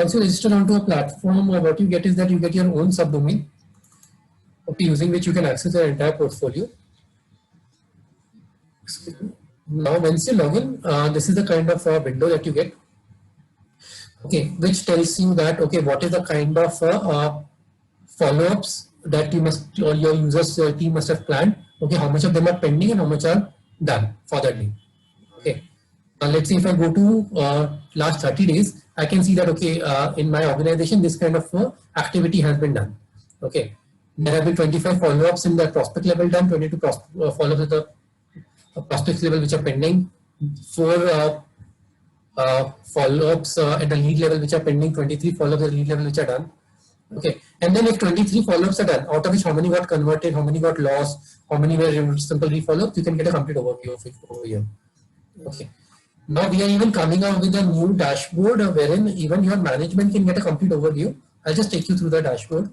Once you register onto a platform, what you get is that you get your own subdomain, okay, using which you can access your entire portfolio. Now, once you log in, this is the kind of window that you get, okay, which tells you that, okay, what is the kind of follow-ups that you must, or your users team must have planned, okay, how much of them are pending and how much are done for that day. Okay, let's say if I go to last 30 days, I can see that, okay, in my organization, this kind of activity has been done. Okay, there have been 25 follow-ups in the prospect level done, 22 follow-ups at the prospects level which are pending, 4 follow-ups at the lead level which are pending, 23 follow-ups at the lead level which are done. Okay, and then if 23 follow-ups are done, out of which how many got converted, how many got lost, how many were simple refollow-ups, you can get a complete overview of it over here. Okay, now we are even coming out with a new dashboard wherein even your management can get a complete overview. I'll just take you through the dashboard.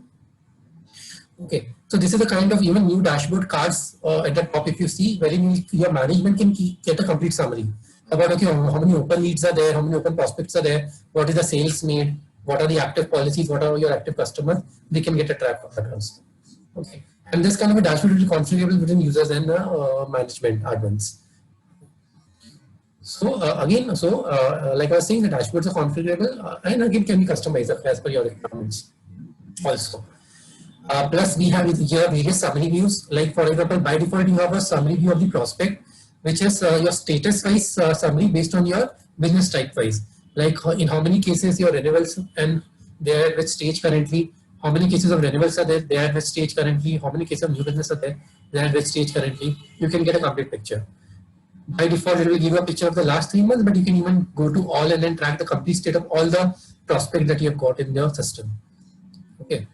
Okay, so this is the kind of even new dashboard cards at the top, if you see, wherein your management can get a complete summary about, okay, how many open leads are there, how many open prospects are there, what is the sales made, what are the active policies, what are your active customers. They can get a track of that also. Okay, and this kind of a dashboard will be configurable between users and management admins. So again, like I was saying, the dashboards are configurable and again can be customized as per your requirements also. Plus we have here various summary views, like for example, by default you have a summary view of the prospect, which is your status wise summary based on your business type wise, like in how many cases your renewals and they are at which stage currently, how many cases of renewals are there, they are at which stage currently, how many cases of new business are there, they are at which stage currently. You can get a complete picture. By default, it will give you a picture of the last 3 months, but you can even go to all and then track the complete state of all the prospects that you have got in your system. Okay,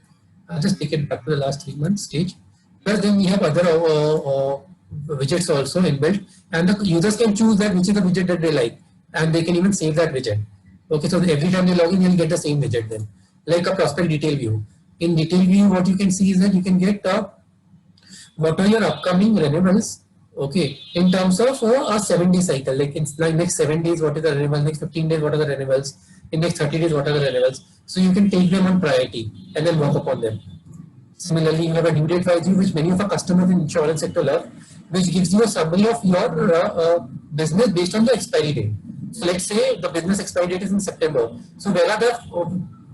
I'll just take it back to the last 3 months stage. Plus, then we have other widgets also inbuilt, and the users can choose that which is the widget that they like, and they can even save that widget. Okay, so every time they log in, you'll get the same widget then, like a prospect detail view. In detail view, what you can see is that you can get what are your upcoming renewals. Okay, in terms of a 7-day cycle, like in like next 7 days, what is the renewal? Next 15 days, what are the renewals? In next 30 days, what are the renewals? So you can take them on priority and then work upon them. Similarly, you have a due date wise view, which many of our customers in insurance sector love, which gives you a summary of your business based on the expiry date. So let's say the business expiry date is in September. So where are the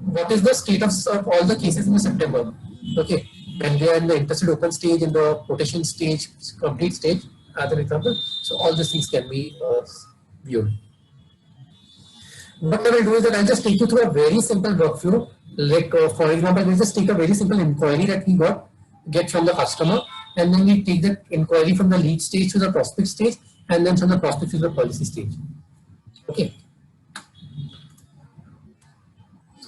what is the status of all the cases in September? Okay, when they are in the interested open stage, in the quotation stage, complete stage, as an example. So all these things can be viewed. What I will do is that I'll just take you through a very simple workflow. Like for example, we'll just take a very simple inquiry that we get from the customer, and then we take the inquiry from the lead stage to the prospect stage, and then from the prospect to the policy stage. Okay.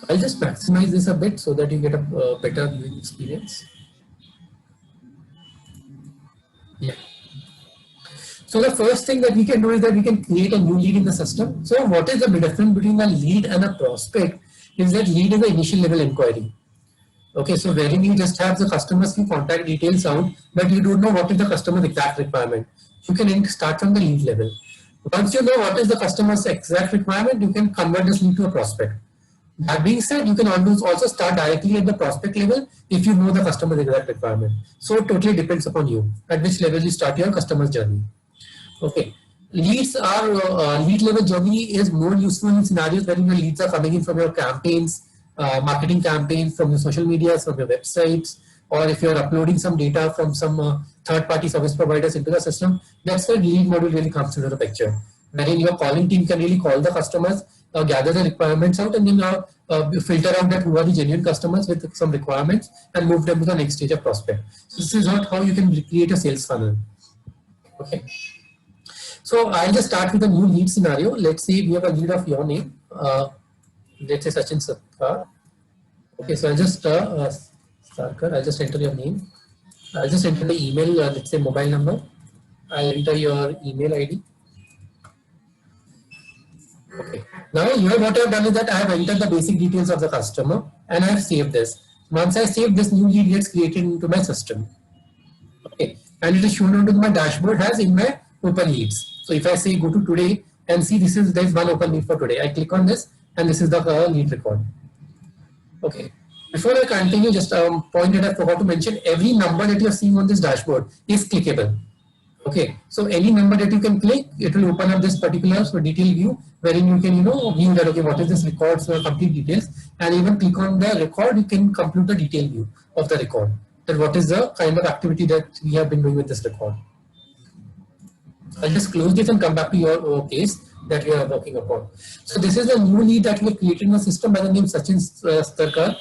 I'll just maximize this a bit so that you get a better viewing experience. Yeah. So the first thing that we can do is that we can create a new lead in the system. So what is the difference between a lead and a prospect is that lead is the initial level inquiry. Okay, so wherein you just have the customer's contact details out, but you don't know what is the customer's exact requirement. You can start from the lead level. Once you know what is the customer's exact requirement, you can convert this lead to a prospect. That being said, you can also start directly at the prospect level if you know the customer's exact requirement. So it totally depends upon you at which level you start your customer's journey. Okay, leads are lead level journey is more useful in scenarios where your leads are coming in from your campaigns, marketing campaigns, from your social media, from your websites, or if you're uploading some data from some third-party service providers into the system. That's where lead module really comes into the picture, wherein your calling team can really call the customers, gather the requirements out, and then filter out that who are the genuine customers with some requirements and move them to the next stage of prospect. So this is not how you can create a sales funnel. Okay. So I'll just start with a new lead scenario. Let's say we have a lead of your name. Let's say Sachin Satkar. Okay, so I'll just Sarkar, I'll just enter your name. I'll just enter the email, let's say mobile number. I'll enter your email ID. Okay. Now here what I've done is that I have entered the basic details of the customer and I have saved this. Once I save this, new lead gets created into my system. Okay, and it is shown onto my dashboard as in my open leads. So if I say go to today and see there is one open lead for today, I click on this and this is the lead record. Okay. Before I continue, just a point that I forgot to mention, every number that you're seeing on this dashboard is clickable. Okay, so any number that you can click, it will open up this particular detail view wherein you can view that, okay, what is this record, so complete details, and even click on the record, you can compute the detail view of the record, that what is the kind of activity that we have been doing with this record. I'll just close this and come back to your case that we are working upon. So this is a new lead that we have created in the system by the name Sachin Starkar.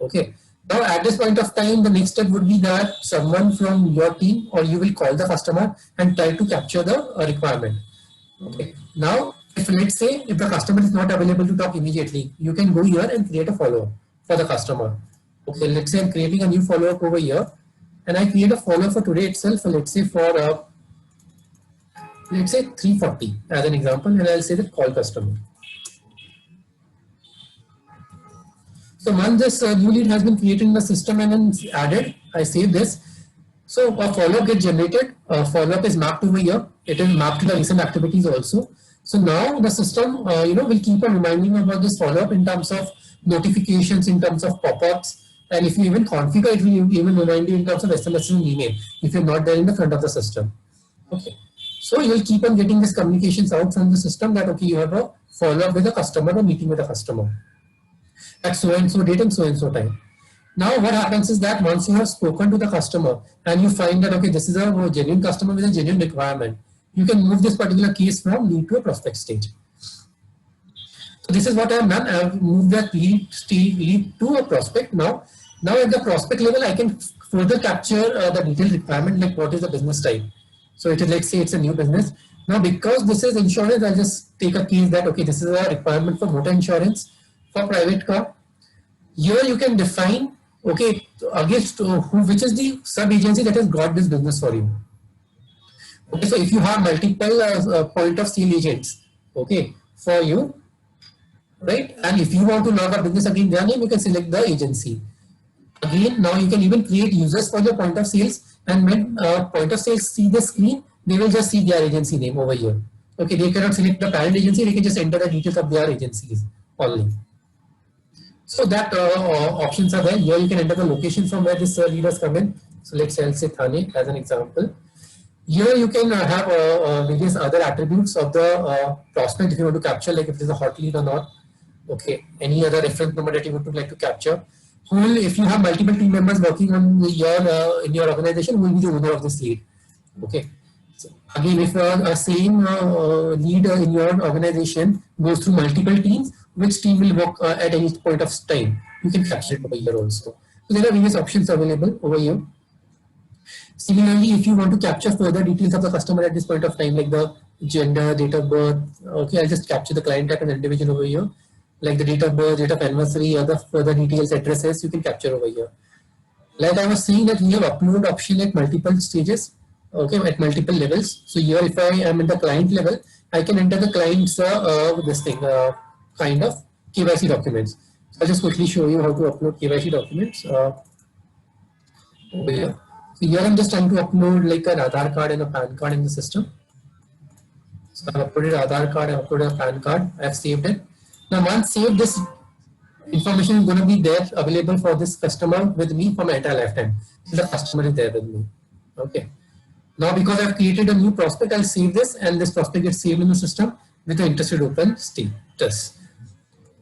Okay. Now at this point of time, the next step would be that someone from your team or you will call the customer and try to capture the requirement. Okay. Now, if let's say if the customer is not available to talk immediately, you can go here and create a follow-up for the customer. Okay. Let's say I'm creating a new follow-up over here, and I create a follow-up for today itself. So let's say for let's say 3:40 as an example, and I'll say that call customer. So once this new lead has been created in the system and then added, I save this. So a follow-up gets generated. A follow-up is mapped over here. It is mapped to the recent activities also. So now the system, will keep on reminding about this follow-up in terms of notifications, in terms of pop-ups, and if you even configure, it will even remind you in terms of SMS and email if you're not there in the front of the system. Okay. So you'll keep on getting these communications out from the system that, okay, you have a follow-up with a customer, a meeting with a customer at so and so date and so time. Now what happens is that once you have spoken to the customer and you find that, okay, this is a genuine customer with a genuine requirement, you can move this particular case from lead to a prospect stage. So this is what I have done. I have moved that lead to a prospect. Now at the prospect level, I can further capture the detailed requirement, like what is the business type. So it is, let's say it's a new business. Now because this is insurance, I'll just take a case that, okay, this is a requirement for motor insurance for private car. Here you can define, okay, against which is the sub agency that has got this business for you. Okay, so if you have multiple point of sale agents, okay, for you, right, and if you want to log a business against their name, you can select the agency. Again, now you can even create users for your point of sales, and when point of sales see the screen, they will just see their agency name over here. Okay, they cannot select the parent agency, they can just enter the details of their agencies only. So that options are there. Here you can enter the location from where this lead has come in. So let's say I'll say Thane as an example. Here you can have various other attributes of the prospect if you want to capture, like if it is a hot lead or not. Okay, any other reference number that you would like to capture. Who will, if you have multiple team members working on your in your organization, who will be the owner of this lead? Okay. So again, if a same lead in your organization goes through multiple teams, which team will work at any point of time? You can capture it over here also. So there are various options available over here. Similarly, if you want to capture further details of the customer at this point of time, like the gender, date of birth, okay, I'll just capture the client type and individual over here. Like the date of birth, date of anniversary, other further details, addresses, you can capture over here. Like I was saying that we have upload option at multiple stages, okay, at multiple levels. So here, if I am in the client level, I can enter the client's this thing, kind of KYC documents. So I'll just quickly show you how to upload KYC documents over here. So here I'm just trying to upload like an Aadhaar card and a PAN card in the system. So I've uploaded Aadhaar card, I've uploaded a PAN card, I've saved it. Now once saved, this information is going to be there available for this customer with me for my entire lifetime. So the customer is there with me. Okay. Now because I've created a new prospect, I'll save this and this prospect gets saved in the system with the interested open status.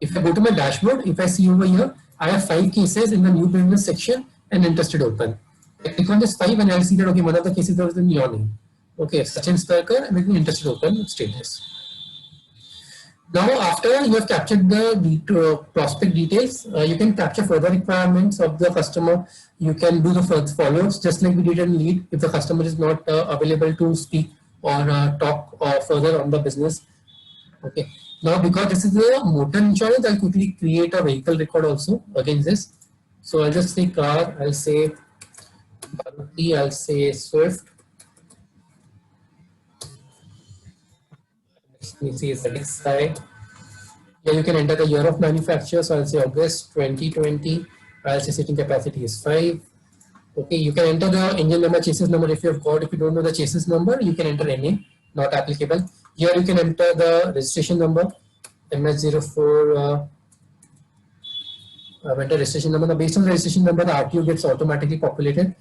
If I go to my dashboard, if I see over here, I have 5 cases in the new business section and interested open. I click on this 5 and I'll see that, okay, one of the cases was in your name. Okay, Sachin Starkar and with the interested open status. Now, after you have captured the prospect details, you can capture further requirements of the customer. You can do the follow-ups just like we did in lead if the customer is not available to speak or talk further on the business. Okay. Now, because this is a motor insurance, I'll quickly create a vehicle record also against this. So I'll just say car, I'll say Maruti, I'll say Swift. Let me see it's the next side. Here you can enter the year of manufacture. So I'll say August 2020. I'll say sitting capacity is 5. Okay, you can enter the engine number, chassis number if you have got. If you don't know the chassis number, you can enter any, not applicable. Here you can enter the registration number, MS04 vendor registration number. Now, based on the registration number, the RTO gets automatically populated.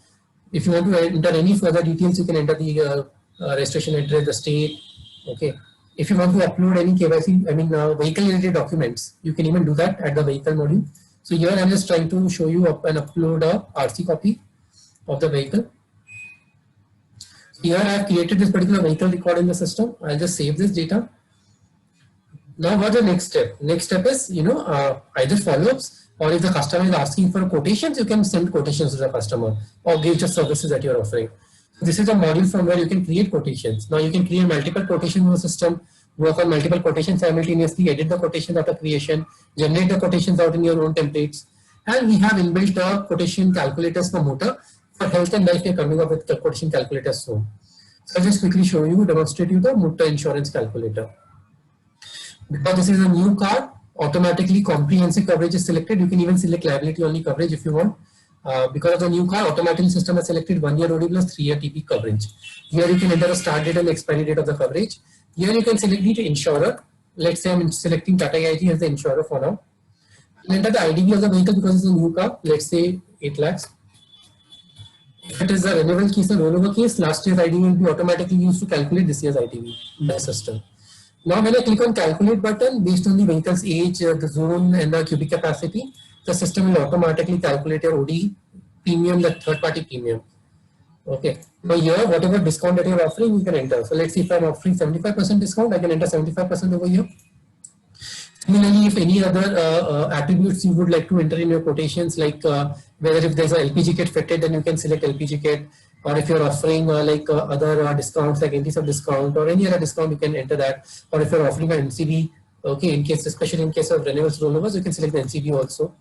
If you want to enter any further details, you can enter the registration address, the state. Okay. If you want to upload any KYC, vehicle related documents, you can even do that at the vehicle module. So here I'm just trying to show you up and upload a RC copy of the vehicle. Here I have created this particular vehicle record in the system. I'll just save this data. Now what's the next step? Next step is, either follow-ups, or if the customer is asking for quotations, you can send quotations to the customer or give the services that you're offering. This is a module from where you can create quotations. Now you can create multiple quotations in the system, work on multiple quotations simultaneously, edit the quotations after creation, generate the quotations out in your own templates. And we have inbuilt quotation calculators for motor. For health and life, we are coming up with the quotation calculators soon. So I'll just quickly show you, demonstrate you the motor insurance calculator. Because this is a new car, automatically comprehensive coverage is selected. You can even select liability only coverage if you want. Because of the new car, automatically system has selected 1 year OD plus 3 year TP coverage. Here you can enter the start date and the expiry date of the coverage. Here you can select the insurer. Let's say I'm selecting Tata AIG as the insurer for now. And enter the IDV of the vehicle because it's a new car. Let's say 8 lakhs. If it is a renewal case or rollover case, last year's IDV will be automatically used to calculate this year's IDV in the system. Now when I click on calculate button, based on the vehicle's age, the zone and the cubic capacity, the system will automatically calculate your OD premium, the third party premium. Okay. Now here, whatever discount that you're offering, you can enter. So let's see if I'm offering 75% discount, I can enter 75% over here. Similarly, if any other attributes you would like to enter in your quotations, like whether if there's a LPG kit fitted, then you can select LPG kit. Or if you're offering other discounts like anti-sub discount or any other discount, you can enter that. Or if you're offering an NCD, okay, in case, especially in case of renewals rollovers, you can select the NCD also.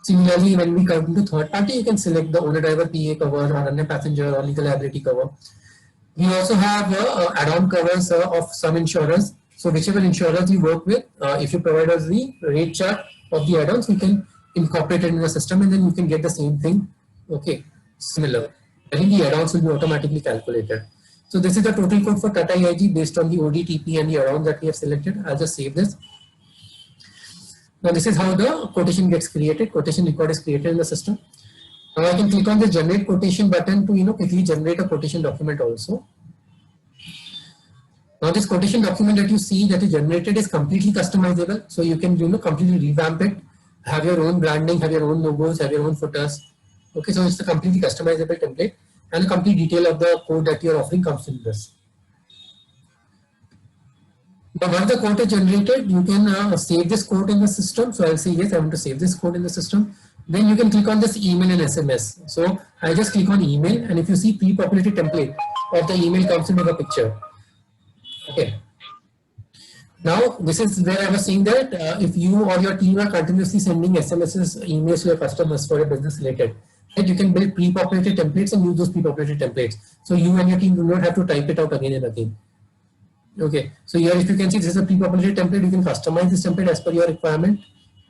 Similarly, when we come to third party, you can select the owner driver PA cover or unnamed passenger or legal liability cover. We also have add-on covers of some insurers. So whichever insurers you work with, if you provide us the rate chart of the add-ons, we can incorporate it in the system and then you can get the same thing. Okay, similar. I think the add-ons will be automatically calculated. So this is the total code for Tata AIG based on the OD, TP and the add-on that we have selected. I'll just save this. Now this is how the quotation gets created. Quotation record is created in the system. Now I can click on the generate quotation button to quickly generate a quotation document also. Now this quotation document that you see that is generated is completely customizable. So you can completely revamp it, have your own branding, have your own logos, have your own footers. Okay, so it's a completely customizable template and the complete detail of the code that you're offering comes in this. Now once the code is generated, you can save this code in the system. So I'll say yes, I want to save this code in the system. Then you can click on this email and SMS. So I just click on email and if you see pre-populated template of the email comes into the picture. Okay. Now this is where I was saying that if you or your team are continuously sending SMSs, emails to your customers for a business related, right, you can build pre-populated templates and use those pre-populated templates. So you and your team do not have to type it out again and again. Okay. So here if you can see this is a pre-populated template, you can customize this template as per your requirement.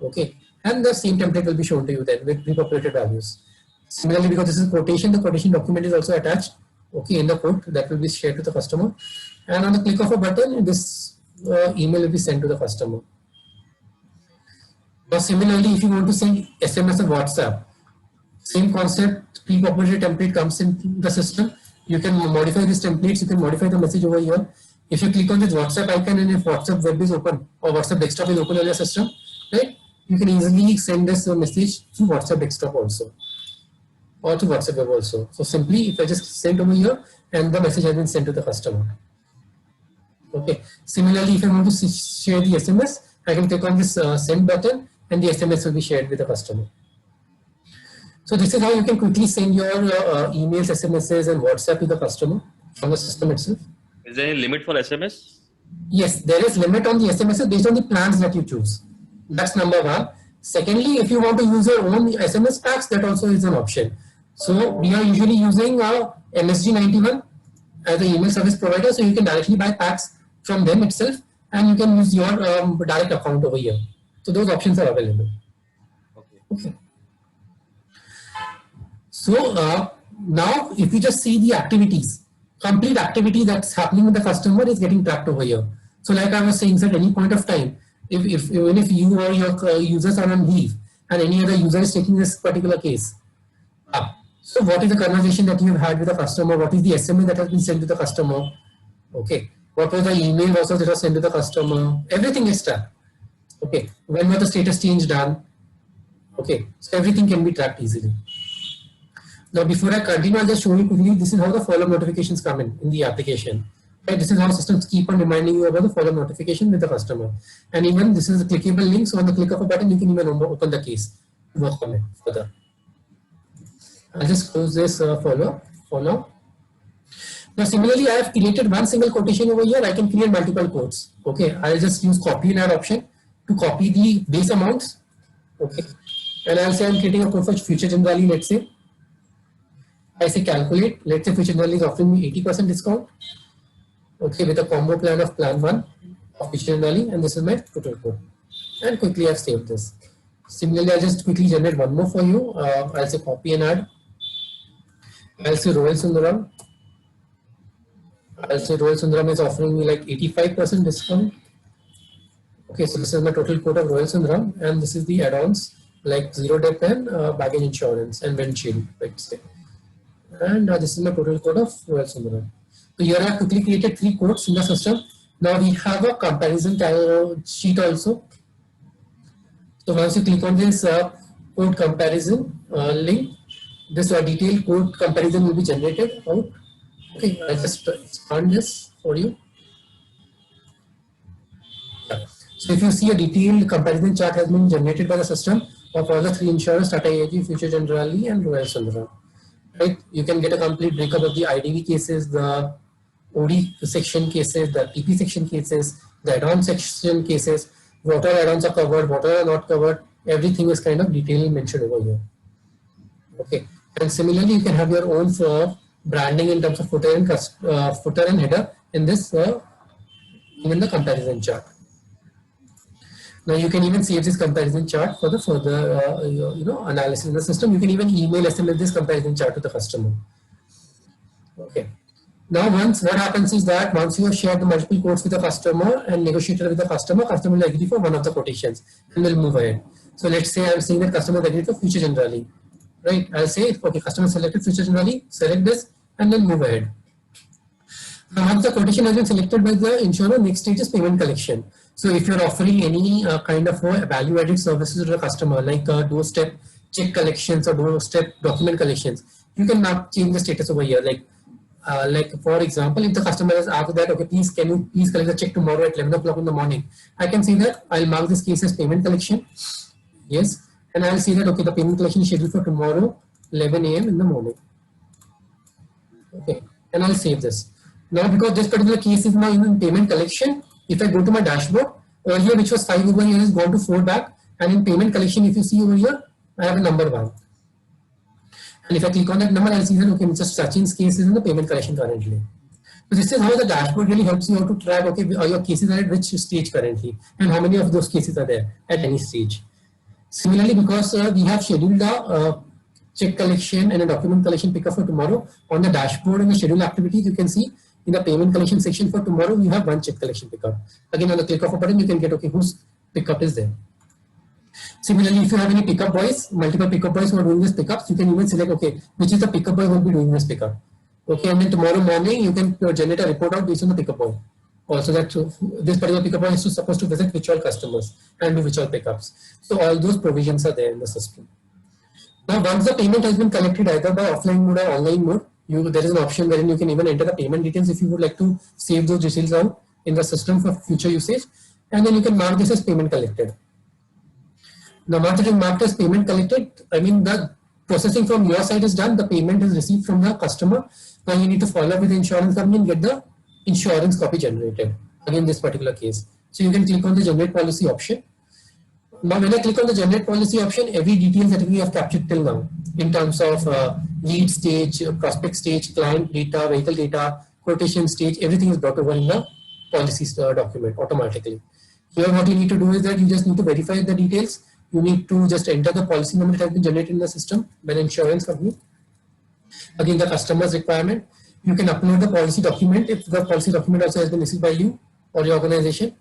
Okay. And the same template will be shown to you then with pre-populated values. Similarly, because this is quotation, the quotation document is also attached. Okay, in the code that will be shared to the customer. And on the click of a button, this email will be sent to the customer. Now, similarly, if you want to send SMS and WhatsApp, same concept, pre-populated template comes in the system. You can modify these templates, you can modify the message over here. If you click on this WhatsApp icon and if WhatsApp web is open or WhatsApp desktop is open on your system, right, you can easily send this message to WhatsApp desktop also or to WhatsApp web also. So simply, if I just send over here and the message has been sent to the customer. Okay. Similarly, if I want to share the SMS, I can click on this send button and the SMS will be shared with the customer. So this is how you can quickly send your emails, SMSs and WhatsApp to the customer from the system itself. Is there any limit for SMS? Yes, there is limit on the SMSs based on the plans that you choose. That's number one. Secondly, if you want to use your own SMS packs, that also is an option. So we are usually using MSG91 as the email service provider. So you can directly buy packs from them itself and you can use your direct account over here. So those options are available. Okay. So now if you just see the activities, complete activity that's happening with the customer is getting tracked over here. So like I was saying, at any point of time, even if you or your users are on leave, and any other user is taking this particular case. So what is the conversation that you have had with the customer? What is the SMS that has been sent to the customer? Okay. What was the email also that was sent to the customer? Everything is tracked. Okay. When was the status change done? Okay. So everything can be tracked easily. Now, before I continue, I'll just show you quickly. This is how the follow-up notifications come in the application. Right? This is how systems keep on reminding you about the follow-up notification with the customer. And even this is a clickable link. So on the click of a button, you can even open the case, work on it further. I'll just close this follow-up for now. Now, similarly, I have created one single quotation over here. I can create multiple quotes. Okay, I'll just use copy and add option to copy the base amounts. Okay, and I'll say I'm creating a quote for future generally. Let's say I say calculate. Let's say future generally is offering me 80% discount. Okay, with a combo plan of plan 1 of future generally, and this is my total quote. And quickly I've saved this. Similarly, I'll just quickly generate one more for you. I'll say copy and add. I'll say Royal Sundaram. I'll say Royal Sundaram is offering me like 85% discount. Okay, so this is my total quote of Royal Sundaram, and this is the add-ons like zero depth and baggage insurance and windshield, let's say. And this is my total quote of Royal Sundaram. So here I have quickly created 3 quotes in the system. Now we have a comparison sheet also. So once you click on this quote comparison link, this detailed quote comparison will be generated out. Okay, I'll just expand this for you. Yeah. So if you see a detailed comparison chart has been generated by the system of all the 3 insurers, Tata AIG, Future Generali and Royal Sundaram. Right? You can get a complete breakup of the IDV cases, the OD section cases, the TP section cases, the add-on section cases, what all add-ons are covered, what all are not covered. Everything is kind of detailedly mentioned over here. Okay, and similarly, you can have your own branding in terms of footer and header in this even the comparison chart. Now you can even save this comparison chart for the further analysis in the system. You can even email SMS this comparison chart to the customer. Okay. Now what happens is that once you have shared the multiple quotes with the customer and negotiated with the customer will agree for one of the quotations and will move ahead. So let's say I'm saying that customer agreed for future generally. Right? I'll say, okay, customer selected future generally, select this and then move ahead. Now once the quotation has been selected by the insurer, next stage is payment collection. So if you're offering any kind of value added services to the customer, like doorstep check collections or doorstep document collections, you can now change the status over here. Like for example, if the customer has asked that, okay, can you please collect the check tomorrow at 11 o'clock in the morning, I can say that I'll mark this case as payment collection. Yes. And I'll say that, okay, the payment collection is scheduled for tomorrow, 11 a.m. in the morning. Okay. And I'll save this. Now, because this particular case is now in payment collection, if I go to my dashboard, earlier which was 5 over here has gone to 4 back. And in payment collection, if you see over here, I have a number 1. And if I click on that number, I'll see that, okay, Mr. Sachin's case is in the payment collection currently. So this is how the dashboard really helps you out to track, okay, your cases are at which stage currently and how many of those cases are there at any stage. Similarly, because we have scheduled a check collection and a document collection pickup for tomorrow, on the dashboard and the schedule activities, you can see in the payment collection section for tomorrow, we have 1 check collection pickup. Again, on the click of a button, you can get, okay, whose pickup is there. Similarly, if you have any pickup boys, multiple pickup boys who are doing this pickups, you can even select, okay, which is the pickup boy who will be doing this pickup. Okay, and then tomorrow morning, you can generate a report out based on the pickup boy. Also that this particular pickup boy is supposed to visit which all customers and do which all pickups. So all those provisions are there in the system. Now, once the payment has been collected either by offline mode or online mode, there is an option wherein you can even enter the payment details if you would like to save those details out in the system for future usage. And then you can mark this as payment collected. Now, once it is marked as payment collected, I mean the processing from your side is done, the payment is received from the customer. Now you need to follow up with the insurance company and get the insurance copy generated. Again, this particular case. So you can click on the generate policy option. Now when I click on the generate policy option, every detail that we have captured till now in terms of lead stage, prospect stage, client data, vehicle data, quotation stage, everything is brought over in the policy document automatically. Here what you need to do is that you just need to verify the details. You need to just enter the policy number that has been generated in the system by the insurance company. Again, the customer's requirement. You can upload the policy document if the policy document also has been received by you or your organization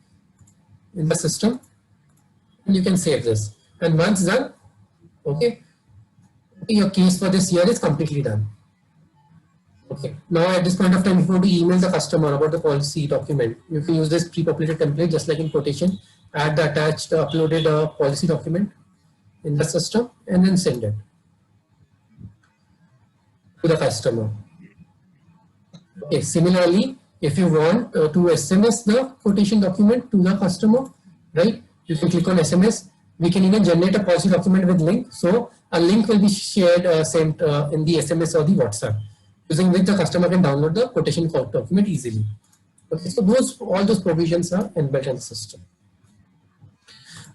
in the system. And you can save this. And once done, Okay, your case for this year is completely done. Okay, now at this point of time, if you want to email the customer about the policy document, you can use this pre-populated template just like in quotation, add the attached uploaded policy document in the system and then send it to the customer. Okay, similarly, if you want to SMS the quotation document to the customer, right, you can click on SMS. We can even generate a policy document with link. So a link will be shared, sent in the SMS or the WhatsApp, using which the customer can download the quotation document easily. Okay, so all those provisions are inbuilt in the system.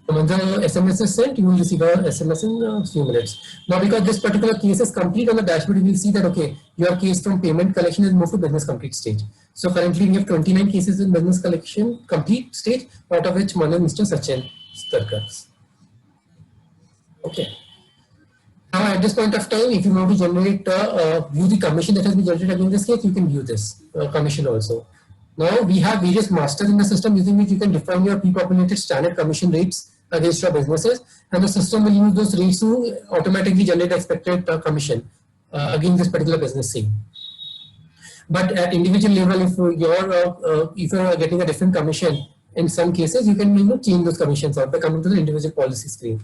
When the SMS is sent, you will receive a SMS in a few minutes. Now, because this particular case is complete on the dashboard, you will see that, okay, your case from payment collection is moved to business complete stage. So currently we have 29 cases in business collection complete stage, out of which one is Mr. Sachin Starkar. Okay. Now at this point of time, if you want to generate, view the commission that has been generated in this case, you can view this commission also. Now we have various masters in the system using which you can define your pre-populated standard commission rates against your businesses, and the system will use those rates to automatically generate expected commission against this particular business scene. But at individual level, if you are getting a different commission, in some cases you can change those commissions out by coming to the individual policy screen.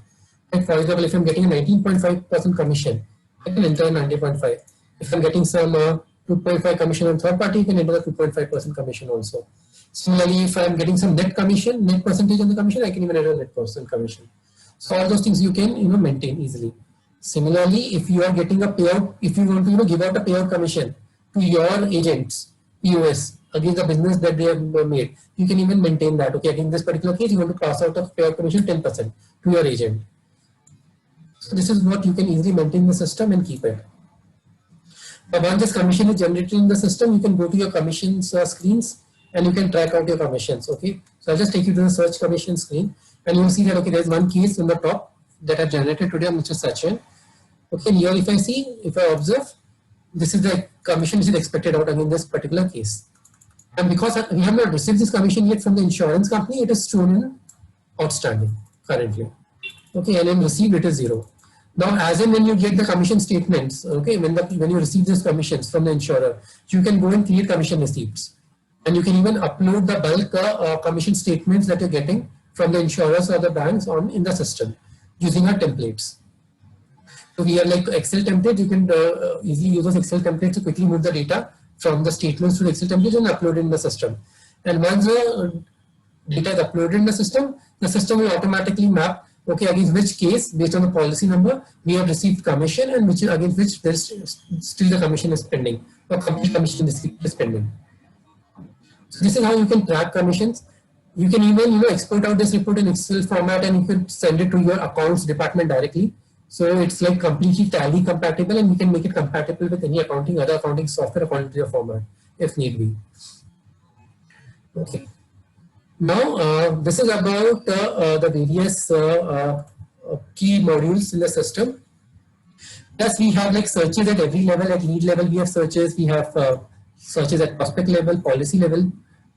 Like for example, if I'm getting a 19.5% commission, I can enter 90.5. If I'm getting some 2.5 commission on third party, you can enter the 2.5% commission also. Similarly, if I'm getting some net commission, net percentage on the commission, I can even enter net percent commission. So all those things you can maintain easily. Similarly, if you are getting a payout, if you want to give out a payout commission to your agents, POS, against the business that they have made, you can even maintain that. Okay, in this particular case, you want to pass out a payout commission 10% to your agent. So this is what you can easily maintain the system and keep it. But once this commission is generated in the system, you can go to your commissions screens and you can track out your commissions. Okay, so I'll just take you to the search commission screen, and you'll see that okay, there's one case in the top that I've generated today, Mr. Sachin. Okay, here if I observe, this is the commission which is expected out in this particular case. And because we have not received this commission yet from the insurance company, it is shown in outstanding currently. Okay, and in received it is 0. Now, as and when you get the commission statements, okay, when you receive these commissions from the insurer, you can go and create commission receipts, and you can even upload the bulk commission statements that you're getting from the insurers or the banks in the system using our templates. So we are like Excel template. You can easily use those Excel templates to quickly move the data from the statements to the Excel template and upload it in the system. And once the data is uploaded in the system will automatically map, okay, against which case, based on the policy number, we have received commission, and against which there's still the commission is pending, or complete commission is pending. So this is how you can track commissions. You can even export out this report in Excel format, and you can send it to your accounts department directly. So it's like completely Tally compatible, and you can make it compatible with any other accounting software according to your format, if need be. Okay. Now, this is about the various key modules in the system. Plus, we have like searches at every level. At lead level, we have searches. We have searches at prospect level, policy level.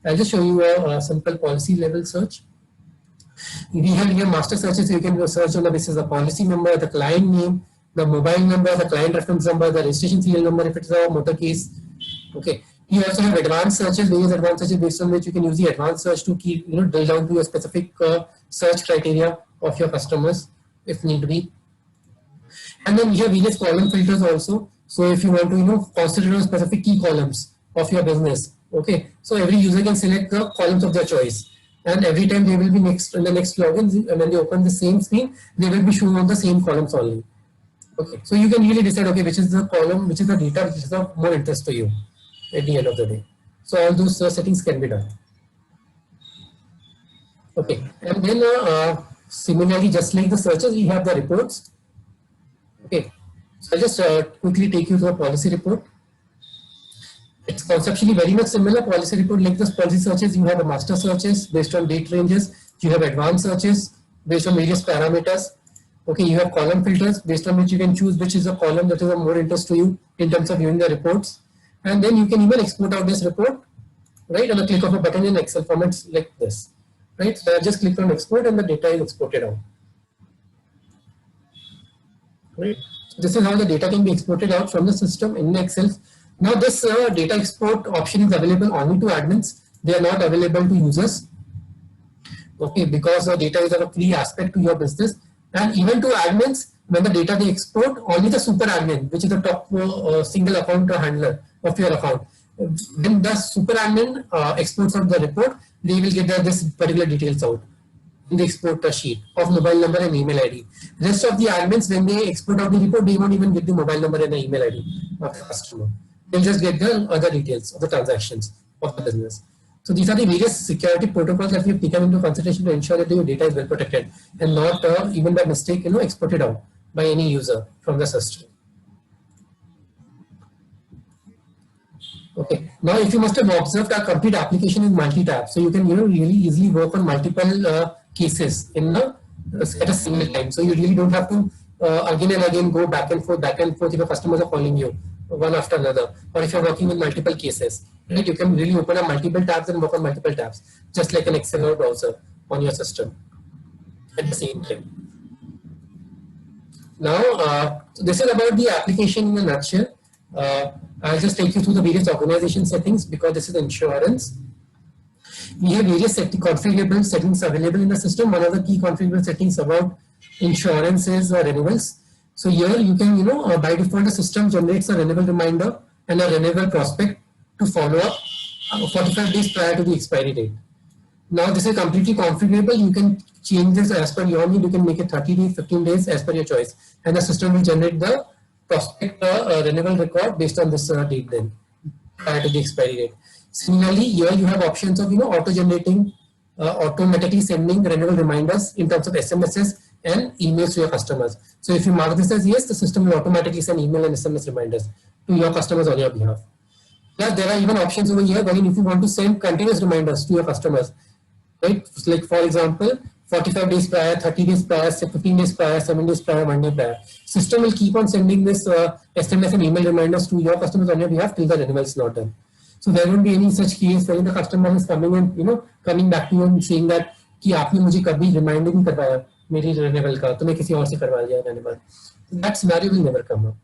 I'll just show you a simple policy level search. We have here master searches. So you can search on the basis of the policy number, the client name, the mobile number, the client reference number, the registration serial number if it's a motor case. Okay. You also have advanced searches, various advanced searches based on which you can use the advanced search to keep, drill down to your specific search criteria of your customers if need be. And then we have various column filters also. So if you want to, consider specific key columns of your business, okay. So every user can select the columns of their choice, and every time they will be in the next login, and when they open the same screen, they will be shown on the same columns only. Okay. So you can really decide, okay, which is the column, which is the data which is of more interest to you at the end of the day. So all those settings can be done. Okay, and then similarly, just like the searches, we have the reports. Okay, so I'll just quickly take you to a policy report. It's conceptually very much similar. Policy report, like the policy searches, you have the master searches based on date ranges. You have advanced searches based on various parameters. Okay, you have column filters based on which you can choose which is a column that is of more interest to you in terms of viewing the reports. And then you can even export out this report, right, on the click of a button in Excel formats like this, right? So I just click on export and the data is exported out. Right. So this is how the data can be exported out from the system in Excel. Now this data export option is available only to admins. They are not available to users. Okay, because the data is of a free aspect to your business, and even to admins, when the data they export, only the super admin, which is the top single account handler of your account, when the super admin exports out the report, they will get this particular details out in the export sheet of mobile number and email ID. Rest of the admins, when they export out the report, they won't even get the mobile number and the email ID of the customer. They'll just get the other details of the transactions of the business. So these are the various security protocols that we've taken into consideration to ensure that your data is well protected and not even by mistake, exported out by any user from the system. Okay. Now, if you must have observed, our complete application is multi-tab, so you can really easily work on multiple cases in at a single time. So you really don't have to again and again go back and forth if your customers are calling you one after another, or if you're working with multiple cases. Right? You can really open up multiple tabs and work on multiple tabs, just like an Excel or browser on your system at the same time. Now, this is about the application in a nutshell. I'll just take you through the various organization settings because this is insurance. We have various configurable settings available in the system. One of the key configurable settings about insurance is renewals. So here you can, by default, the system generates a renewal reminder and a renewal prospect to follow up 45 days prior to the expiry date. Now this is completely configurable. You can change this as per your need. You can make it 30 days, 15 days as per your choice, and the system will generate the prospect renewal record based on this date then prior to the expiry date. Similarly, here you have options of auto-generating, automatically sending renewal reminders in terms of SMSs and emails to your customers. So if you mark this as yes, the system will automatically send email and SMS reminders to your customers on your behalf. Plus, there are even options over here wherein if you want to send continuous reminders to your customers, right? Like for example, 45 days prior, 30 days prior, 15 days prior, 7 days prior, 1 day prior. System will keep on sending this SMS and email reminders to your customers on your behalf till the renewal is not done. So there won't be any such case where the customer is coming and coming back to you and saying that कि आपने मुझे कभी remind नहीं करवाया मेरी renewal का, तो मैं किसी और से करवा लिया renewal. That scenario will never come up.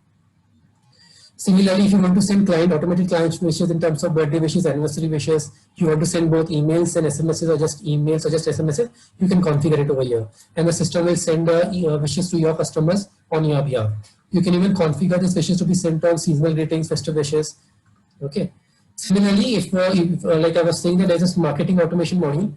Similarly, if you want to send automated client wishes in terms of birthday wishes, anniversary wishes, you want to send both emails and SMSs or just emails or just SMSs, you can configure it over here. And the system will send wishes to your customers on your behalf. You can even configure these wishes to be sent on seasonal greetings, festive wishes. Okay. Similarly, if like I was saying that there's this marketing automation module.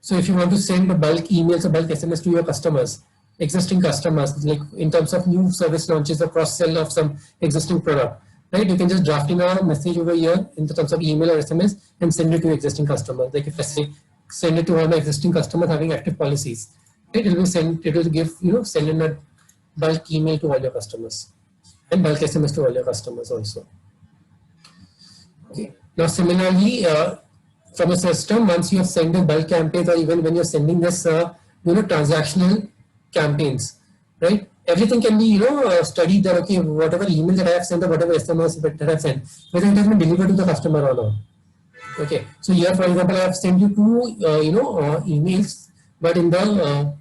So if you want to send bulk emails or bulk SMS to your customers, existing customers, like in terms of new service launches or cross-sell of some existing product, right? You can just draft in a message over here in terms of email or SMS and send it to existing customers. Like if I say, send it to all my existing customers having active policies, right? It will give, send in a bulk email to all your customers and bulk SMS to all your customers also. Okay. Now, similarly, from a system, once you have sent in bulk campaigns or even when you're sending this, transactional campaigns, right? Everything can be, studied that, okay, whatever email that I have sent or whatever SMS that I have sent, whether it has been delivered to the customer or not. Okay. So here, for example, I have sent you 2, emails, but in the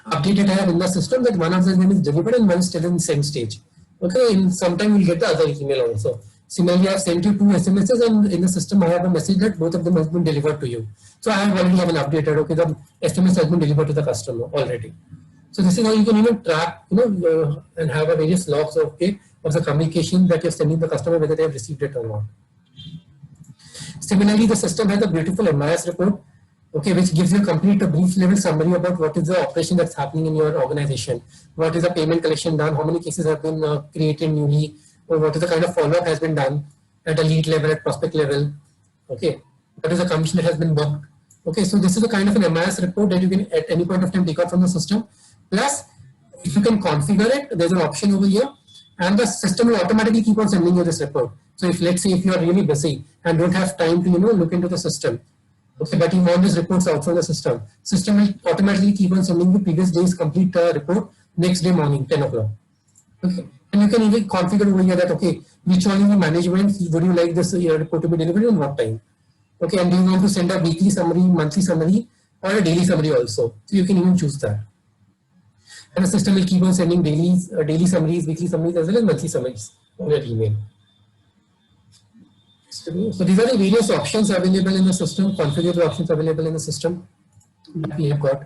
update that I have in the system that one of them is delivered and one is still in send stage. Okay. In some time we'll get the other email also. Similarly, I have sent you 2 SMSs and in the system I have a message that both of them has been delivered to you. So I have already have an updated, okay, the SMS has been delivered to the customer already. So this is how you can even track, and have a various logs of the communication that you're sending the customer, whether they have received it or not. Similarly, the system has a beautiful MIS report, okay, which gives you a complete brief level summary about what is the operation that's happening in your organization, what is the payment collection done, how many cases have been created newly, or what is the kind of follow-up has been done at a lead level, at prospect level, okay, what is the commission that has been booked. Okay, so this is a kind of an MIS report that you can at any point of time take out from the system. Plus, if you can configure it, there's an option over here, and the system will automatically keep on sending you this report. So if let's say if you are really busy and don't have time to look into the system, okay, but you want these reports out from the system will automatically keep on sending you previous day's complete report next day morning 10 o'clock. Okay, and you can even configure over here that okay, which one in the management would you like this report to be delivered and what time. Okay, and do you want to send a weekly summary, monthly summary, or a daily summary also? So you can even choose that. And the system will keep on sending daily summaries, weekly summaries, as well as monthly summaries on your email. So these are the various options available in the system, configurable options available in the system that we have got.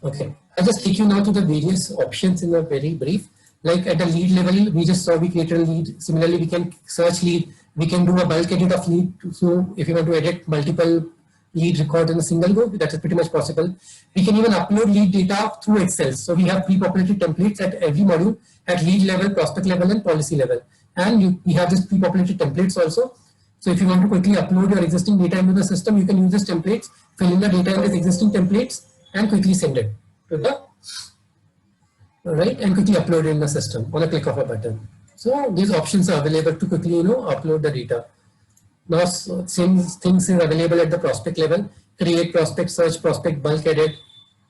Okay, I'll just take you now to the various options in a very brief. Like at the lead level, we just saw we created a lead. Similarly, we can search lead. We can do a bulk edit of lead. So if you want to edit multiple lead records in a single go, that is pretty much possible. We can even upload lead data through Excel. So we have pre-populated templates at every module at lead level, prospect level, and policy level. And we have this pre-populated templates also. So if you want to quickly upload your existing data into the system, you can use these templates, fill in the data in these existing templates, and quickly send it to the and quickly upload it in the system on a click of a button. So these options are available to quickly upload the data. Now same things is available at the prospect level: create prospect, search prospect, bulk edit.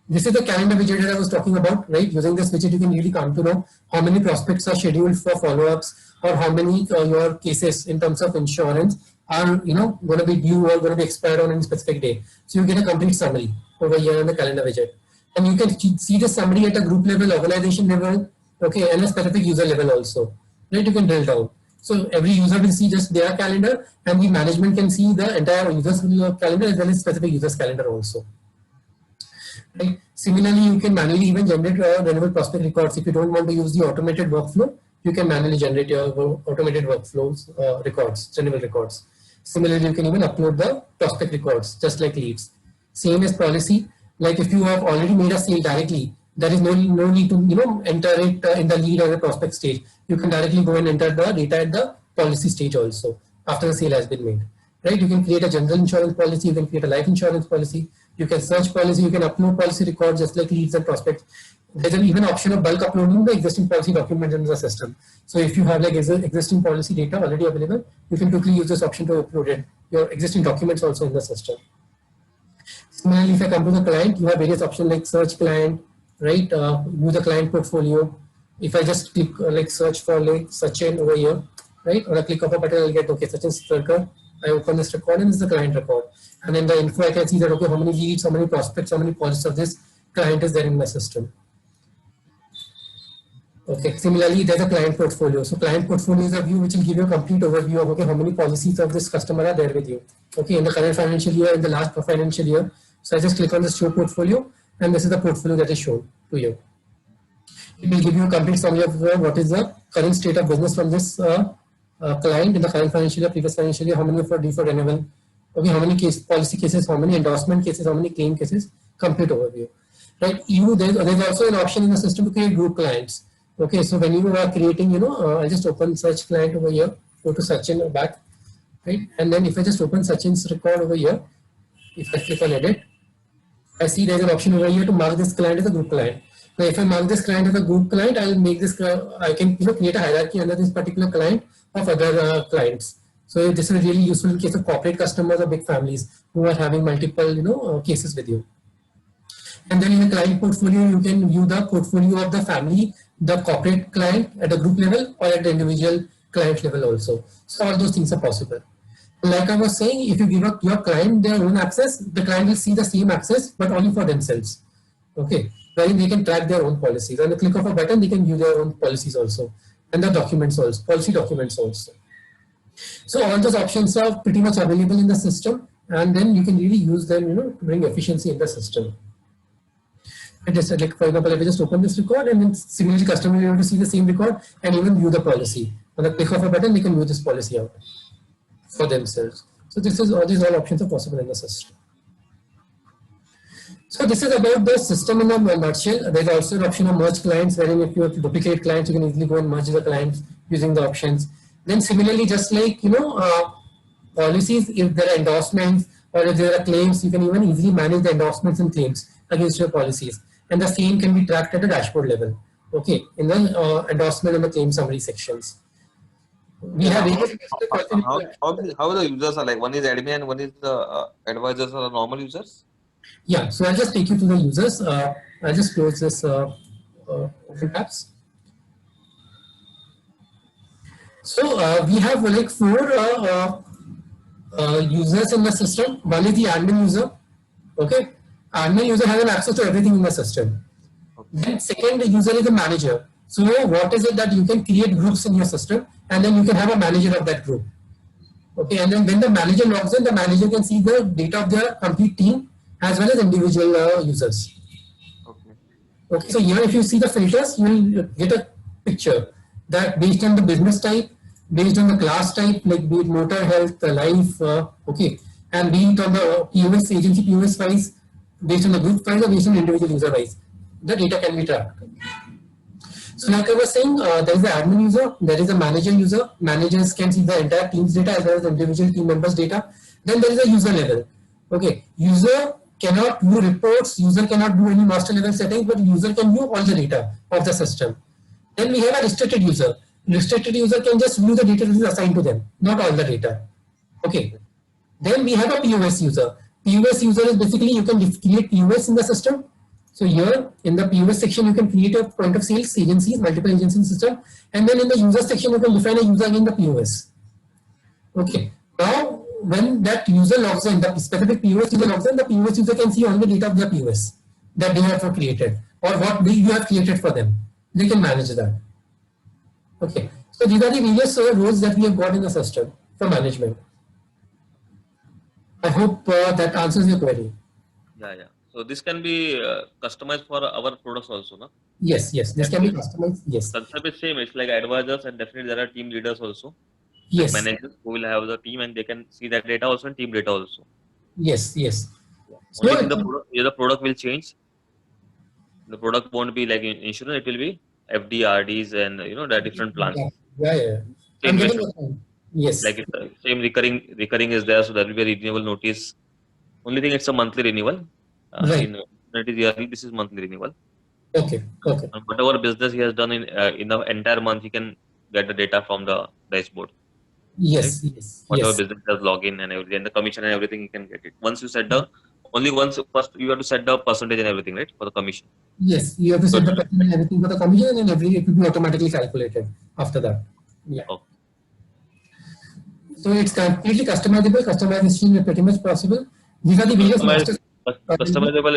This is the calendar widget that I was talking about, right? Using this widget, you can really come to know how many prospects are scheduled for follow-ups, or how many your cases in terms of insurance are going to be due or going to be expired on any specific day. So you get a complete summary over here in the calendar widget, and you can see the summary at a group level, organization level, okay, and a specific user level also, right? You can drill down. So every user will see just their calendar, and the management can see the entire user's calendar as well as specific user's calendar also. Right. Similarly, you can manually even generate renewable prospect records. If you don't want to use the automated workflow, you can manually generate your automated workflows records, renewable records. Similarly, you can even upload the prospect records just like leads. Same as policy. Like if you have already made a sale directly, there is no need to enter it in the lead or the prospect stage. You can directly go and enter the data at the policy stage also after the sale has been made. Right? You can create a general insurance policy. You can create a life insurance policy. You can search policy. You can upload policy records just like leads and prospects. There's an even option of bulk uploading the existing policy documents in the system. So if you have like existing policy data already available, you can quickly use this option to upload it, your existing documents also in the system. Similarly, if I come to the client, you have various options like search client, right? View the client portfolio. If I just click like search for like Sachin over here, right? Or I click of a button, I'll get okay, Sachin's record. I open this record and this is the client record. And in the info, I can see that okay, how many leads, how many prospects, how many policies of this client is there in my system. Okay, similarly, there's a client portfolio. So client portfolio is a view which will give you a complete overview of okay, how many policies of this customer are there with you. Okay, in the current financial year, in the last financial year. So I just click on the show portfolio, and this is the portfolio that is shown to you. It will give you a complete summary of what is the current state of business from this client in the current financial year, previous financial year, how many for due for renewal, okay, how many policy cases, how many endorsement cases, how many claim cases, complete overview. Right? There's also an option in the system to create group clients. Okay, so when you are creating, I'll just open search client over here, go to Sachin back, right? And then if I just open Sachin's record over here, if I click on edit, I see there's an option over here to mark this client as a group client. Now, if I mark this client as a group client, I'll make this, I can create a hierarchy under this particular client of other clients. So this is really useful in case of corporate customers or big families who are having multiple, cases with you. And then in the client portfolio, you can view the portfolio of the family, the corporate client at the group level or at the individual client level also. So all those things are possible. Like I was saying, if you give up your client their own access, the client will see the same access, but only for themselves. Okay, wherein they can track their own policies. On the click of a button, they can view their own policies also, and the documents also, policy documents also. So all those options are pretty much available in the system, and then you can really use them, to bring efficiency in the system. I just like, for example, if I just open this record, and then similarly, customer will be able to see the same record and even view the policy. On the click of a button, they can view this policy out for themselves. So these all options are possible in the system. So this is about the system in a nutshell. There's also an option of merge clients, wherein if you have to duplicate clients, you can easily go and merge the clients using the options. Then similarly, just like policies, if there are endorsements or if there are claims, you can even easily manage the endorsements and claims against your policies. And the same can be tracked at the dashboard level. Okay, in the endorsement and the claim summary sections. We have how the users are like, one is admin and one is the advisors or the normal users? Yeah, so I'll just take you to the users. I'll just close this open tabs. So we have like 4 users in the system. One is the admin user. Okay, admin user has an access to everything in the system. Then second user is the manager. So what is it that you can create groups in your system, and then you can have a manager of that group. Okay, and then when the manager logs in, the manager can see the data of their complete team as well as individual users. Okay. Okay, so here if you see the filters, you will get a picture that based on the business type, based on the class type, like be it motor, health, life, okay, and be it on the POS, agency POS wise, based on the group wise or based on individual user wise, the data can be tracked. So like I was saying, there is the admin user, there is a manager user. Managers can see the entire team's data as well as individual team members' data. Then there is a user level. Okay, user cannot view reports, user cannot do any master level settings, but user can view all the data of the system. Then we have a restricted user. Restricted user can just view the data that is assigned to them, not all the data. Okay. Then we have a POS user. POS user is basically you can create POS in the system. So here in the POS section, you can create a point of sales agencies, multiple agency system. And then in the user section, you can define a user in the POS. Okay. Now, when that user logs in, the specific POS user logs in, the POS user can see all the data of their POS that they have created or what you have created for them. They can manage that. Okay. So these are the various roles that we have got in the system for management. I hope that answers your query. Yeah, yeah. So this can be customized for our products also, no? Yes, yes. This can be customized. Yes. Concept is same. It's like advisors, and definitely there are team leaders also. Yes. Like managers who will have the team and they can see that data also and team data also. Yes, yes. So Only thing the product will change. The product won't be like insurance. It will be FD, RDs, and the different plans. Yeah, yeah. Same I'm way. getting your point. Yes. Like same recurring is there, so there will be a renewal notice. Only thing it's a monthly renewal. Right. It is yearly. This is monthly renewal. Okay. Okay. And whatever business he has done in the entire month, he can get the data from the dashboard. Yes. Right? Yes. Whatever Yes. business does login and everything, and the commission and everything, you can get it. Once you set the first you have to set the percentage and everything, right, for the commission. Yes. You have to set the percentage and everything for the commission, and it will be automatically calculated after that. Yeah. Okay. So it's completely customizable. Customization is pretty much possible. These are the various masters. Customizable.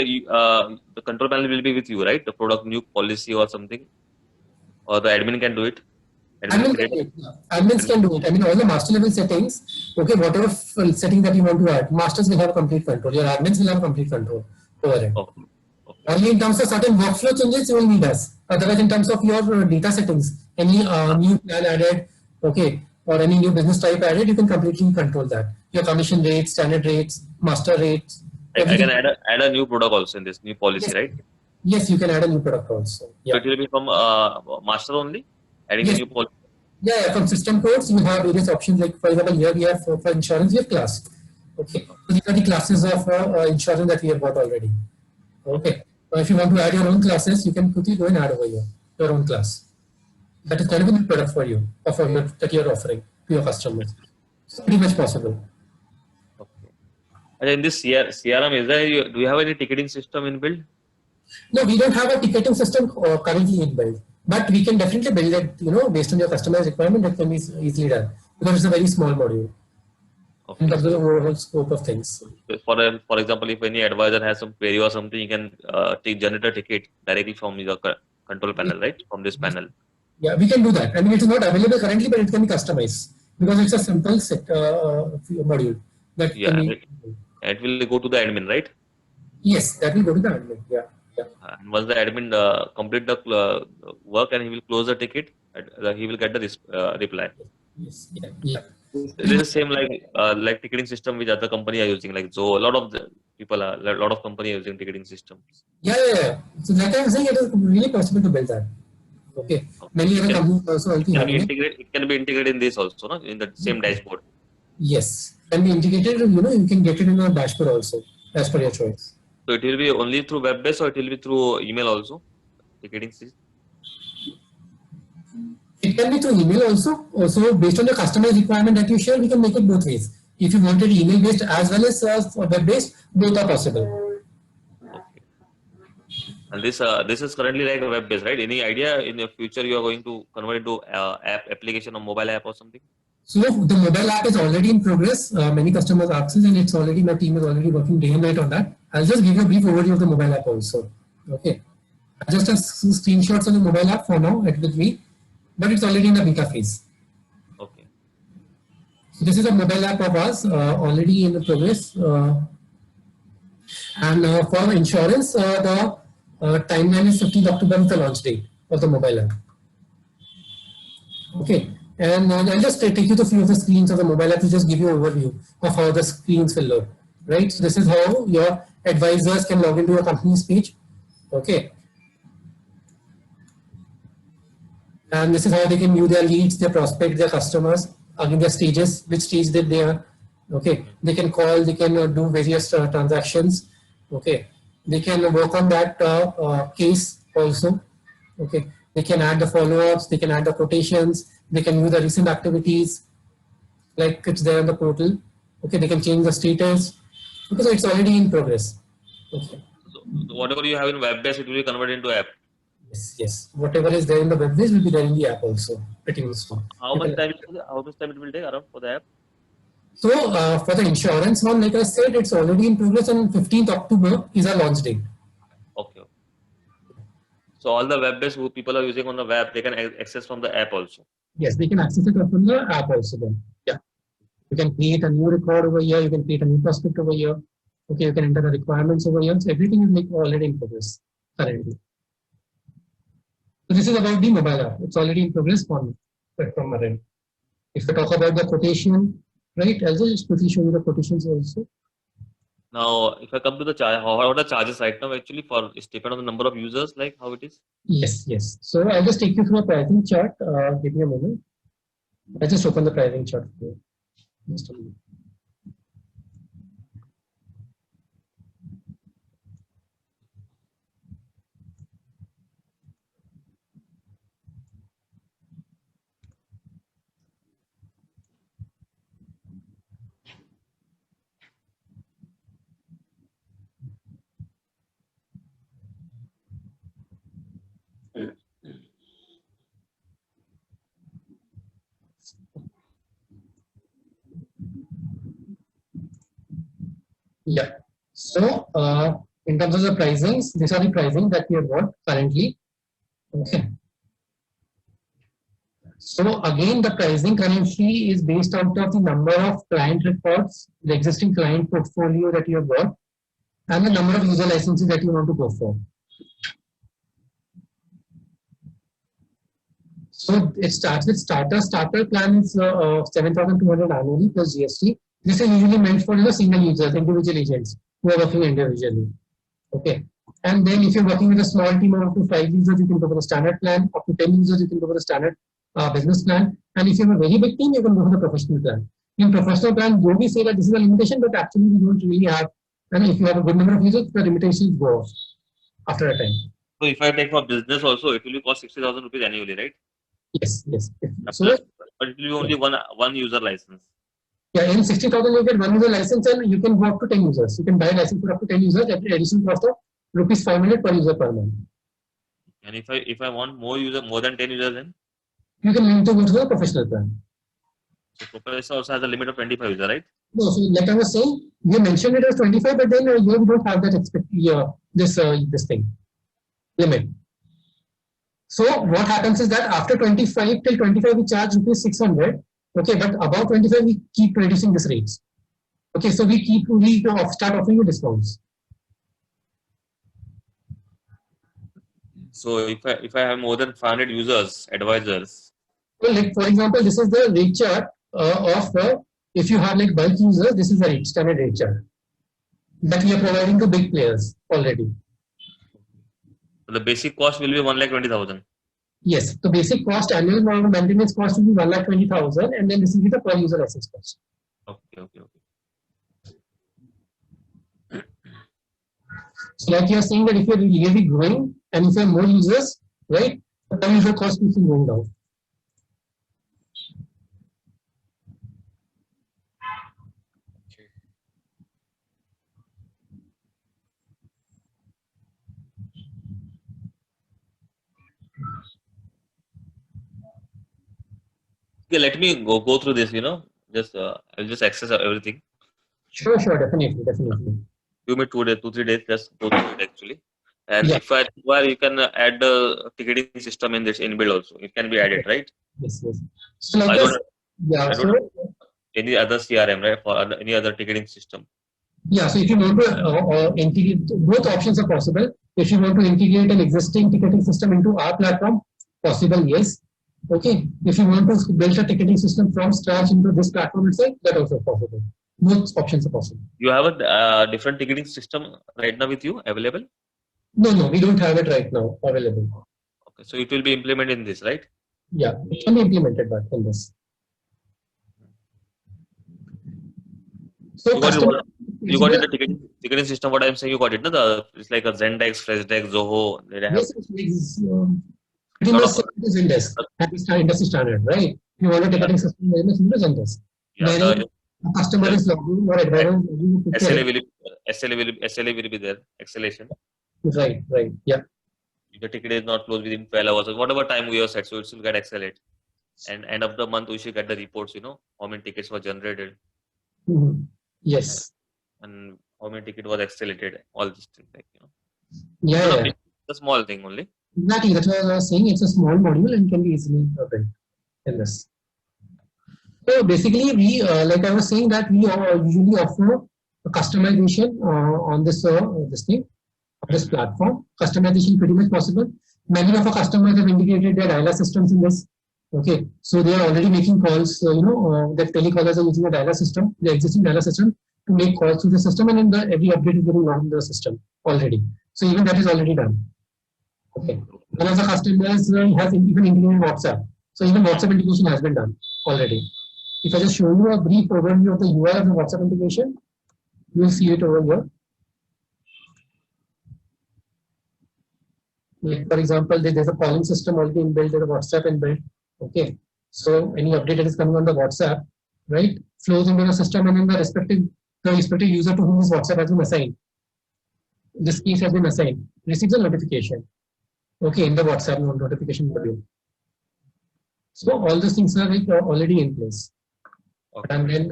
The control panel will be with you, right? The product new policy or something, or the admin can do it. Admins can do it. I mean, all the master level settings, okay, whatever setting that you want to add, masters will have complete control. Your admins will have complete control over it. Okay. Only in terms of certain workflow changes, you will need us. Otherwise, in terms of your data settings, any new plan added, okay, or any new business type added, you can completely control that. Your commission rates, standard rates, master rates. I can add a new product also in this new policy, yes. Right? Yes, you can add a new product also. Yeah. So it will be from master only, adding yes. a new policy. Yeah, from system codes, you have various options. Like for example, here we have for insurance, we have class. Okay, so these are the classes of insurance that we have got already. Okay, so if you want to add your own classes, you can quickly go and add over here your own class. That is kind of a new product for you, or for that you are offering to your customers. It's pretty much possible. Okay. And in this CRM, do you have any ticketing system in build? No, we don't have a ticketing system currently in build, but we can definitely build it. Based on your customer's requirement, that can be easily done because it's a very small module. Okay. In terms of the overall scope of things. For example, if any advisor has some query or something, you can generate a ticket directly from your control panel, right? From this panel. Yeah, we can do that. I mean, it's not available currently, but it can be customized because it's a simple module. That it will go to the admin, right? Yes, that will go to the admin. Yeah. And once the admin complete the work and he will close the ticket, he will get the reply. Yes. Yeah. This is the same like ticketing system which other company are using. Like so, a lot of company are using ticketing systems. Yeah. So like I was saying, it is really possible to build that. Okay. Many other companies also it can be integrated in this also, no? In the same dashboard. Yes, can be integrated. You can get it in a dashboard also, as per your choice. So it will be only through web-based, or it will be through email also, ticketing system. It can be through email also. Also, based on the customer's requirement that you share, we can make it both ways. If you wanted email-based as well as web-based, both are possible. Okay. And this is currently like a web-based, right? Any idea in the future you are going to convert it to application or mobile app or something? So the mobile app is already in progress. Many customers access, and it's already, my team is already working day and night on that. I'll just give you a brief overview of the mobile app also. Okay. Just a screenshots on the mobile app for now with me, but it's already in the beta phase. Okay. So this is a mobile app of ours already in the progress. And for insurance, the timeline is 15th October is the launch date of the mobile app. Okay, and I'll just take you to a few of the screens of the mobile app to just give you an overview of how the screens will look. Right, so this is how your advisors can log into your company's page. Okay, and this is how they can view their leads, their prospects, their customers, again their stages, which stage that they are. Okay, they can call, they can do various transactions. Okay, they can work on that case also. Okay, they can add the follow-ups, they can add the quotations, they can view the recent activities like it's there on the portal. Okay, they can change the status because it's already in progress. Okay. So whatever you have in web based, it will be converted into app. Yes, yes. Whatever is there in the web page will be there in the app also. Pretty much so. How much time? How much time it will take around for the app? So for the insurance one, like I said, it's already in progress, and 15th October is our launch date. Okay. So all the web based who people are using on the web, they can access from the app also. Yes, they can access it from the app also then. Yeah. You can create a new record over here, you can create a new prospect over here. Okay, you can enter the requirements over here. So everything is like already in progress currently. So this is about the mobile app. It's already in progress from our end. If we talk about the quotation, right? I'll just quickly show you the quotations also. Now, if I come to the charge, how are the charges right now actually for it's depend on the number of users, like how it is? Yes, yes. So I'll just take you through a pricing chart. Give me a moment. I just open the pricing chart for you. Just a minute. Yeah. So in terms of the pricings, these are the pricing that we have got currently. Okay. So again, the pricing currently is based out of the number of client records, the existing client portfolio that you have got, and the number of user licenses that you want to go for. So it starts with starter. Starter plan is 7,200 annually plus GST. This is usually meant for single users, individual agents who are working individually. Okay. And then if you're working with a small team of up to 5 users, you can go for the standard plan. Up to 10 users, you can go for the standard business plan. And if you have a very big team, you can go for the professional plan. In professional plan, you may say that this is a limitation, but actually we don't really have. And if you have a good number of users, the limitations go off after a time. So if I take for business also, it will be cost 60,000 rupees annually, right? Yes, yes. So, but it will be only one user license. Yeah, in 60,000 you get one user license and you can go up to 10 users. You can buy a license for up to 10 users at the additional cost of rupees 500 per user per month. And if I want more than 10 users, then you can need to go to the professional plan. So professional also has a limit of 25 users, right? No, so like I was saying, you mentioned it as 25, but then you don't have that this thing limit. So what happens is that after 25 till 25 we charge rupees 600. Okay, but above 25 we keep reducing these rates. Okay, so we start offering you discounts. So if I have more than 500 users, advisors. So like for example, this is the rate chart of if you have like bulk users, this is the standard rate chart that we are providing to big players already. The basic cost will be 1,20,000. Yes, the basic cost, annual maintenance cost will be 1,20,000, and then this will be the per user license cost. Okay. So like you are saying that if you are really growing and if you have more users, right, the per user cost will be going down. Okay, let me go through this. I'll just access everything. Sure, definitely. Give me 2 days, 2-3 days. Just go through it actually. And Yeah. if I require, you can add the ticketing system in this inbuild also. It can be added, right? Yes, yes. So like I this, don't yeah. I So don't have any other CRM, right? For any other ticketing system. yeah, so if you want to integrate, both options are possible. If you want to integrate an existing ticketing system into our platform, possible, yes. Okay. If you want to build a ticketing system from scratch into this platform itself, that also possible. Both options are possible. You have a different ticketing system right now with you available? No, no, we don't have it right now available. Okay, so it will be implemented in this, right? Yeah, it can be implemented but in this. So You got it. customer You got it. The ticketing system. What I'm saying, you got it. No, it's like a Zendesk, Freshdesk, Zoho. They have yes, it's pretty lot much of. same as Zendesk, industry standard, right? You want a ticketing system very much similar to Zendesk, Yeah, wherein a customer is logging or advisor logging to SLA ticket. will SLA will be there. Acceleration. Right, right, yeah. If the ticket is not closed within 12 hours, or whatever time we have set, so it will get accelerated. And end of the month, we should get the reports. How many tickets were generated, Yes. and how many ticket was accelerated. All these things, Yeah, It's yeah. a small thing only. Exactly. That's what I was saying. It's a small module and can be easily built in this. So basically, we like I was saying that we usually offer a customization on this thing, on this platform. Customization pretty much possible. Many of our customers have integrated their dialer systems in this. Okay, so they are already making calls. The telecallers are using a dialer system, the existing dialer system, to make calls to the system, and then every update is getting on the system already. So even that is already done. Okay. One of the customers has even integrated WhatsApp. So even WhatsApp integration has been done already. If I just show you a brief overview of the UI of the WhatsApp integration, you will see it over here. Like for example, there's a calling system already inbuilt, there's a WhatsApp inbuilt. Okay. So any update that is coming on the WhatsApp, right, flows into the system, and then the respective user to whom this WhatsApp has been assigned. This case has been assigned, receives a notification. Okay, in the WhatsApp notification module. So all those things are like already in place. Okay. And then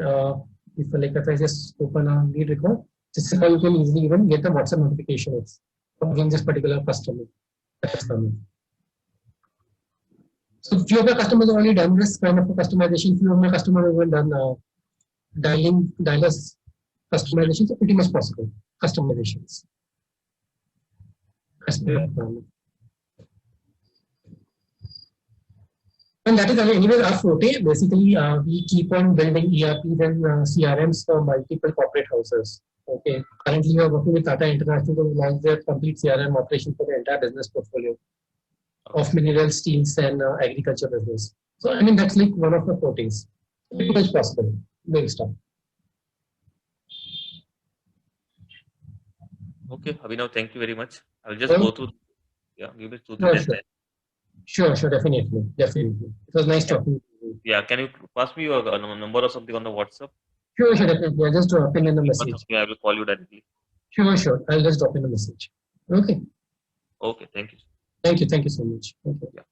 if I just open a lead record, this is how you can easily even get the WhatsApp notifications from this particular customer that's coming. So few of the customers have already done this kind of a customization. Few of my customers have even done dialers customizations are pretty much possible. Customizations. And that is anyway our forte. Basically, we keep on building ERPs and CRMs for multiple corporate houses. Okay. Currently, we are working with Tata International to launch their complete CRM operation for the entire business portfolio of minerals, steels, and agriculture business. So, I mean, that's like one of the fortes. It is possible. Big stuff. Okay, Abhinav, thank you very much. I'll just go through. Yeah, give it 2-3 days. Sure, definitely. It was nice talking to you. Yeah, can you pass me your number or something on the WhatsApp? Sure, definitely. I'll just drop in the message. I will call you directly. Sure. I'll just drop in the message. Okay. Okay, thank you. Thank you so much. Thank you. Yeah.